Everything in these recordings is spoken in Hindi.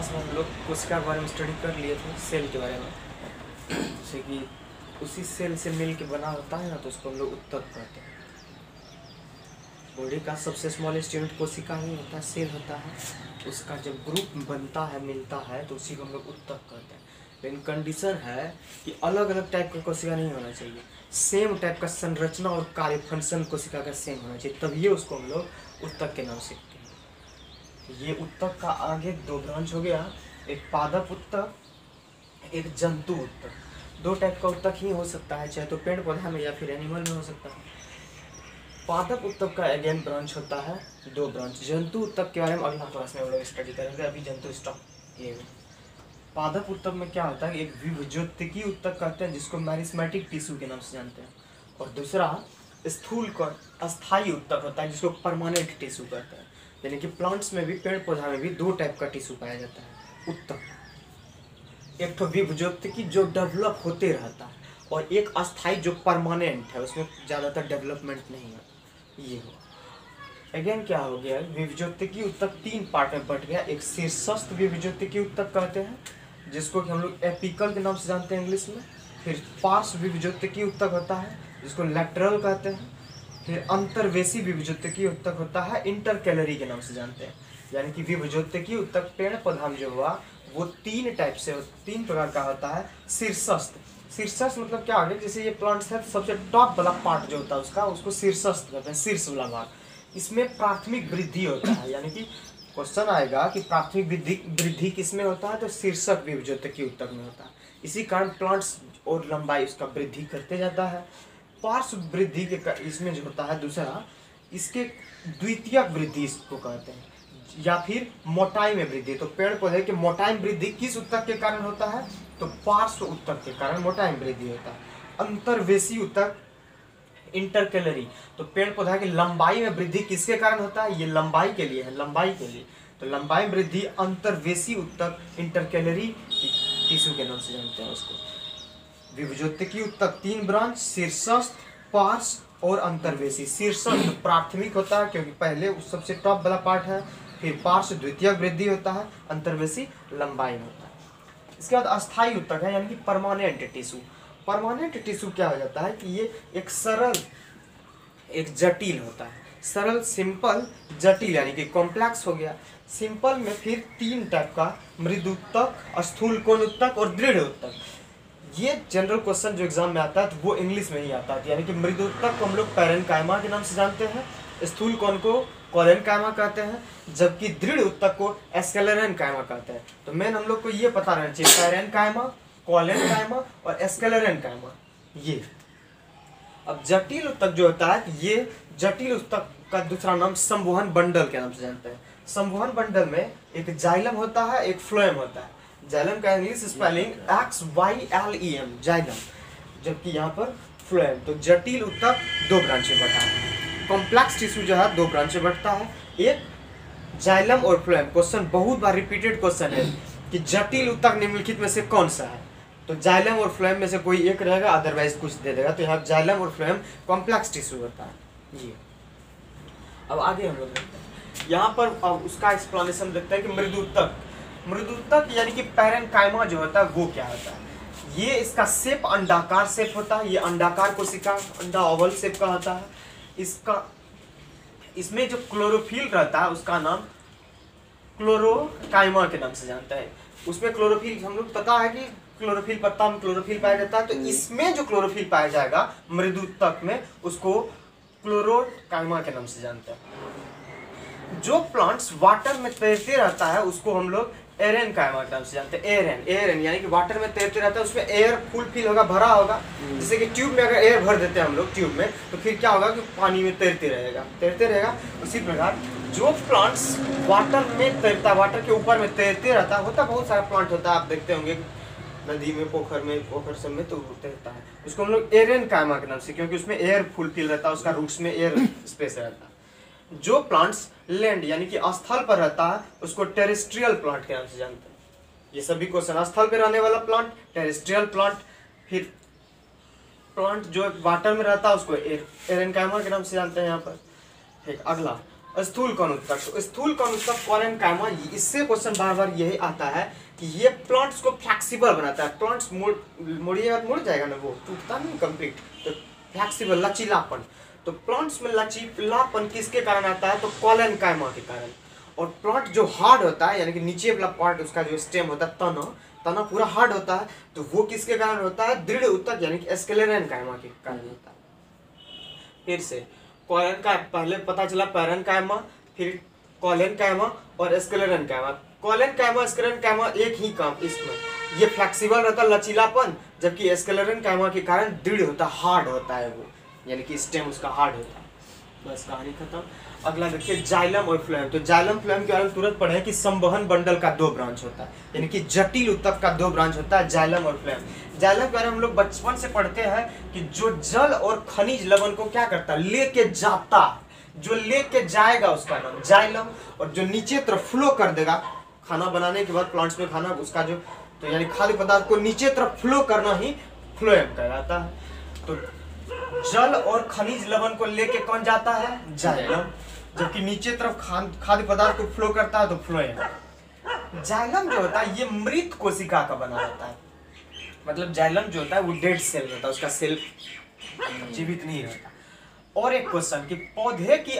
क्लास में हम लोग कोशिका के बारे में स्टडी कर लिए थे, सेल के बारे में। जैसे कि उसी सेल से मिल के बना होता है ना, तो उसको हम लोग उत्तक कहते हैं। बॉडी का सबसे स्मॉलेस्ट यूनिट कोशिका ही होता है, सेल होता है। उसका जब ग्रुप बनता है, मिलता है, तो उसी को हम लोग उत्तक कहते हैं। लेकिन कंडीशन है कि अलग अलग टाइप का कोशिका नहीं होना चाहिए, सेम टाइप का संरचना और कार्य फंक्शन कोशिका का सेम होना चाहिए, तभी उसको हम लोग उत्तक के नाम से कहते हैं। ये उत्तक का आगे दो ब्रांच हो गया, एक पादप उत्तक, एक जंतु उत्तक। दो टाइप का उत्तक ही हो सकता है, चाहे तो पेड़ पौधा में या फिर एनिमल में हो सकता है। पादप उत्तक का अगेन ब्रांच होता है, दो ब्रांच। जंतु उत्तक के बारे में अगला क्लास में हम लोग स्टडी करेंगे, अभी जंतु स्टॉप किए हुए। पादप उत्तक में क्या होता है, एक विभज्योतिकी उत्तक कहते हैं जिसको मैरिस्मेटिक टिश्यू के नाम से जानते हैं, और दूसरा स्थूल कण अस्थायी उत्तक होता है जिसको परमानेंट टिश्यू कहते हैं। यानी कि प्लांट्स में भी, पेड़ पौधा में भी दो टाइप का टिश्यू पाया जाता है उत्तक। एक तो विभज्योतिकी जो डेवलप होते रहता है, और एक अस्थायी जो परमानेंट है, उसमें ज़्यादातर डेवलपमेंट नहीं है। ये हो अगेन क्या हो गया, विभज्योतिकी उत्तक तीन पार्ट में बट गया। एक शीर्षस्थ विभज्योतिकी उत्तक कहते हैं जिसको कि हम लोग एपिकल के नाम से जानते हैं इंग्लिश में। फिर पार्श्व विभज्योतिकी उत्तक होता है जिसको लैटरल कहते हैं। फिर अंतर्वेशी विभज्योतिकी उत्तक होता है, इंटरकैलरी के नाम से जानते हैं। यानी कि विभज्योतिकी उत्तक पेड़ पौधा में जो हुआ वो तीन टाइप से, तीन प्रकार का होता है। शीर्षस्थ, शीर्षस्थ मतलब क्या हो गया, जैसे ये प्लांट्स है, सबसे टॉप वाला पार्ट जो होता है उसका, उसको शीर्षस्थ कहते हैं, शीर्ष वाला भाग। इसमें प्राथमिक वृद्धि होता है, यानी कि क्वेश्चन आएगा कि प्राथमिक वृद्धि किसमें होता है, तो शीर्षक विभज्योतिकी उत्तक में होता है। इसी कारण प्लांट्स और लंबाई उसका वृद्धि करते जाता है। पार्श्व वृद्धि के इसमें जो होता है दूसरा, इसके द्वितीयक वृद्धि इसको कहते हैं, या फिर मोटाई में वृद्धि। तो पेड़ पौधे के मोटाई में वृद्धि किस उत्तक के कारण होता है, तो पार्श्व उत्तक के कारण मोटाई में वृद्धि होता है। अंतर्वेशी उत्तक इंटरकैलरी, तो पेड़ पौधा की लंबाई में वृद्धि किसके कारण होता है, ये लंबाई के लिए है, लंबाई के लिए। तो लंबाई में वृद्धि अंतर्वेशी उत्तक इंटरकैलरी टिश्यू के नाम से जानते हैं उसको। विभज्योतिकी उत्तक तीन ब्रांच, शीर्षस्थ, पार्श्व और अंतर्वेशी। शीर्षस्थ प्राथमिक होता है क्योंकि पहले उस सबसे टॉप वाला पार्ट है, फिर पार्श्व द्वितीयक वृद्धि होता है, अंतर्वेशी लंबाई में होता है। इसके बाद अस्थायी उत्तक है, यानी कि परमानेंट टिश्यू। परमानेंट टिश्यू क्या हो जाता है कि ये एक सरल, एक जटिल होता है। सरल, सिंपल, जटिल, यानी कि कॉम्प्लेक्स हो गया। सिंपल में फिर तीन टाइप का, मृदु उत्तक, स्थूल कोण उत्तक और दृढ़ उत्तक। ये जनरल क्वेश्चन जो एग्जाम में आता है तो वो इंग्लिश में ही आता है। यानी कि मृदु उत्तक को हम लोग पैरेन्काइमा के नाम से जानते हैं, स्थूल कोण को कोलेनकाइमा कहते हैं, जबकि दृढ़ उत्तक को एस्केलेरेनकाइमा कहते हैं। तो मेन हम लोग को ये पता रहना चाहिए, पैरेन्काइमा, कोलेनकाइमा और एस्केलेरेनकाइमा ये। अब जटिल उत्तक जो होता है, ये जटिल उत्तक का दूसरा नाम संवहन बंडल के नाम से जानते हैं। संवहन बंडल में एक जाइलम होता है, एक फ्लोएम होता है। जाइलम का इंग्लिश स्पेलिंग XYLEM, जाइलम, जबकि यहाँ पर फ्लोएम। तो जटिल उत्तक दो ब्रांच में बटा है। कॉम्प्लेक्स टिश्यू जो है दो ब्रांच में बटता है, एक जाइलम और फ्लोएम। क्वेश्चन बहुत बार रिपीटेड क्वेश्चन है कि जटिल उत्तक निम्नलिखित में से कौन सा है, तो जाइलम और फ्लोएम में से कोई एक रहेगा, अदरवाइज कुछ दे देगा। तो यहाँ जाइलम और फ्लोएम कॉम्प्लेक्स टिश्यू होता है ये। अब आगे हम लोग देखते हैं, यहाँ पर अब उसका एक्सप्लेनेशन देखते हैं कि मृदु उत्तक। मृदु उत्तक यानी कि पैरेन्काइमा जो होता है वो क्या होता है। ये इसका शेप अंडाकार शेप होता है, ये अंडाकार कोशिका, अंडा ओवल शेप का होता है। इसका, इसमें जो क्लोरोफिल रहता है उसका नाम क्लोरोकाइमा के नाम से जानते हैं। उसमें क्लोरोफिल, हम लोग पता है कि क्लोरोफिल, पत्ता में क्लोरोफिल पाया जाता है, तो इसमें जो क्लोरोफिल पाया जाएगा मृदु उत्तक में, उसको क्लोरोकाइमा के नाम से जानते हैं। जो प्लांट्स वाटर में तैरते रहता है उसको हम लोग एरेनकाइमा के नाम से जानते हैं। एरन, एरन यानी कि वाटर में तैरते रहता है, उसमें एयर फुल फिल होगा, भरा होगा। जैसे कि ट्यूब में अगर एयर भर देते हैं हम लोग ट्यूब में, तो फिर क्या होगा कि पानी में तैरते रहेगा, तैरते रहेगा। उसी प्रकार जो प्लांट्स वाटर में तैरता, वाटर के ऊपर में तैरते रहता होता, बहुत सारा प्लांट होता है, आप देखते होंगे नदी में, पोखर सब में तो तैरता है, उसको हम लोग एरेनकाइमा के नाम से, क्योंकि उसमें एयर फुल फिल रहता है, उसका रूट्स में एयर स्पेस रहता है। जो प्लांट्स लैंड यानी कि स्थल पर रहता है उसको टेरेस्ट्रियल प्लांट के नाम से जानते हैं। ये सभी क्वेश्चन, स्थल पर रहने वाला प्लांट टेरेस्ट्रियल प्लांट, फिर प्लांट जो वाटर में रहता है उसको एरेनकाइमा के नाम से जानते हैं यहाँ पर। ठीक, अगला स्थूल कण उत्तक। स्थूल कण उत्तक कॉलेनकाइमा, इससे क्वेश्चन बार बार यही आता है कि ये प्लांट्स को फ्लेक्सिबल बनाता है। प्लांट्स मुड़िएगा तो मुड़ जाएगा ना, वो टूटता नहीं कंप्लीट, तो फ्लेक्सिबल लचीलापन। तो प्लांट्स में लचीलापन किसके कारण आता है? तो कॉलेनकाइमा के कारण। और प्लांट जो हार्ड होता है, यानी कि नीचे वाला पार्ट उसका जो स्टेम होता है, तना पूरा हार्ड होता है, तो वो किसके कारण होता है? दृढ़ उत्तक यानी कि स्क्लेरेनकाइमा के कारण होता है। फिर से कॉलेनकाइमा, पहले पता चला पैरेनकाइमा, फिर कॉलेनकाइमा और स्क्लेरेनकाइमा। कॉलेनकाइमा स्क्लेरेनकाइमा एक ही काम, इसमें ये फ्लेक्सिबल रहता है, लचीलापन, जबकि स्क्लेरेनकाइमा के कारण दृढ़ होता है, हार्ड होता है वो, यानी कि स्टेम उसका हार्ड होता है। बस कहानी खत्म। अगला देखिए जाइलम और फ्लोएम। तो जाइलम फ्लोएम के बारे में तुरंत पढ़े कि संवहन बंडल का 2 ब्रांच होता है, यानी कि जटिल उत्तक का 2 ब्रांच होता है, जाइलम और फ्लोएम। जाइलम के बारे में हम लोग बचपन से पढ़ते हैं कि जो जल और खनिज लवण को क्या करता है? लेके जाता है। जो लेके जाएगा उसका नाम जाइलम, और जो नीचे तरफ फ्लो कर देगा, खाना बनाने के बाद प्लांट्स में खाना उसका जो, तो यानी खाद्य पदार्थ को नीचे तरफ फ्लो करना ही फ्लोएम कहलाता है। तो जल और खनिज लवण को लेके कौन जाता है? जाइलम। जबकि नीचे तरफ खाद्य पदार्थ को फ्लो करता है तो फ्लोएम। जाइलम जो होता है ये मृत कोशिका का बना रहता है, मतलब जाइलम जो होता है वो डेड सेल रहता है, उसका सेल जीवित नहीं रहता। और एक क्वेश्चन कि पौधे की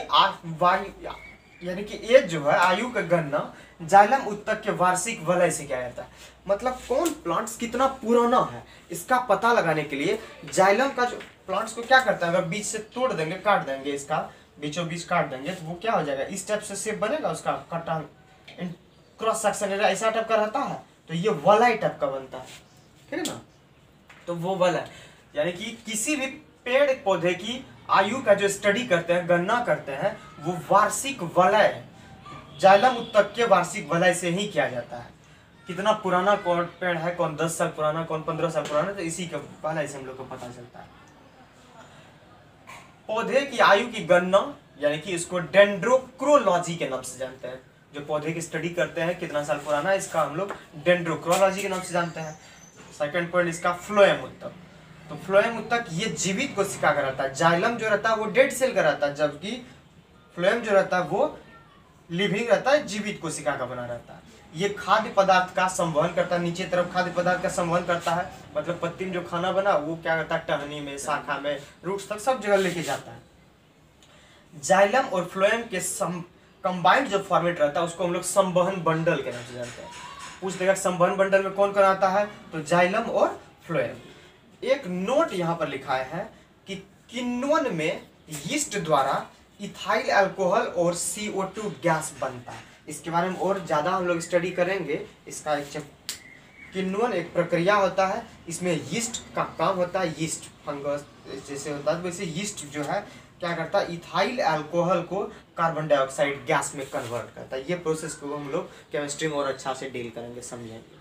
वायु यानी कि एज जो है, आयु का गणना जाइलम उत्तक के वार्षिक वलय से क्या जाता है? मतलब कौन प्लांट्स कितना पुराना है इसका पता लगाने के लिए जाइलम का जो प्लांट्स को क्या करता है, अगर बीच से तोड़ देंगे, काट देंगे, इसका बीचों बीच काट देंगे, तो वो क्या हो जाएगा? इस टाइप से शेप बनेगा उसका, कटा क्रॉस सेक्शन ऐसा टाइप का रहता है, तो ये वलय टाइप का बनता है, ठीक है ना। तो वो वलय यानी कि किसी भी पेड़ पौधे की आयु का जो स्टडी करते हैं, गणना करते हैं, वो वार्षिक वलय, जाइलम उत्तक के वार्षिक वलय से ही किया जाता है। कितना पुराना कौन पेड़ है, कौन 10 साल पुराना, कौन 15 साल पुराना, तो इसी के वलय से हम लोग को पता चलता है। पौधे की आयु की गणना यानी कि इसको डेंड्रोक्रोलॉजी के नाम से जानते हैं। जो पौधे की स्टडी करते हैं कितना साल पुराना है, इसका हम लोग डेंड्रोक्रोलॉजी के नाम से जानते हैं। सेकंड पॉइंट इसका फ्लोएम उत्तक। तो फ्लोएम उत्तक ये जीवित कोशिका का रहता है, जाइलम जो रहता है वो डेड सेल का रहता है, जबकि फ्लोएम जो रहता है वो लिविंग रहता है, जीवित कोशिका का बना रहता है। ये खाद्य पदार्थ का संवहन करता है, नीचे तरफ खाद्य पदार्थ का संवहन करता है, मतलब पत्ती में जो खाना बना वो क्या करता है? टहनी में, शाखा में, रूट्स तक सब जगह लेके जाता है। जाइलम और फ्लोएम के कंबाइंड जो फॉर्मेट रहता है उसको हम लोग संवहन बंडल के नाम से जानते हैं। पूछ देगा संवहन बंडल में कौन कौन आता है, तो जाइलम और फ्लोएम। एक नोट यहाँ पर लिखा है कि किण्वन में यीस्ट द्वारा इथाइल अल्कोहल और CO2 गैस बनता है। इसके बारे में और ज़्यादा हम लोग स्टडी करेंगे। इसका एक किण्वन एक प्रक्रिया होता है, इसमें यीस्ट का काम होता है, यीस्ट फंगस जैसे होता है वैसे यीस्ट जो है क्या करता है? इथाइल अल्कोहल को कार्बन डाइऑक्साइड गैस में कन्वर्ट करता है। ये प्रोसेस को हम लोग केमिस्ट्री में और अच्छा से डील करेंगे, समझेंगे।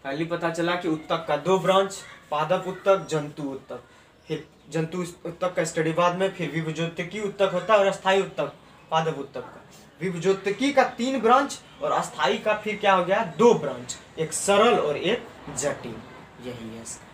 पहले पता चला कि उत्तक का 2 ब्रांच, पादप उत्तक, जंतु उत्तक। फिर जंतु उत्तक का स्टडी बाद में, फिर विभुजोत्तकी उत्तक होता है और अस्थायी उत्तक पादप उत्तक का। विभुजोत्तकी का 3 ब्रांच और अस्थायी का फिर क्या हो गया? 2 ब्रांच, एक सरल और एक जटिल। यही है इसका।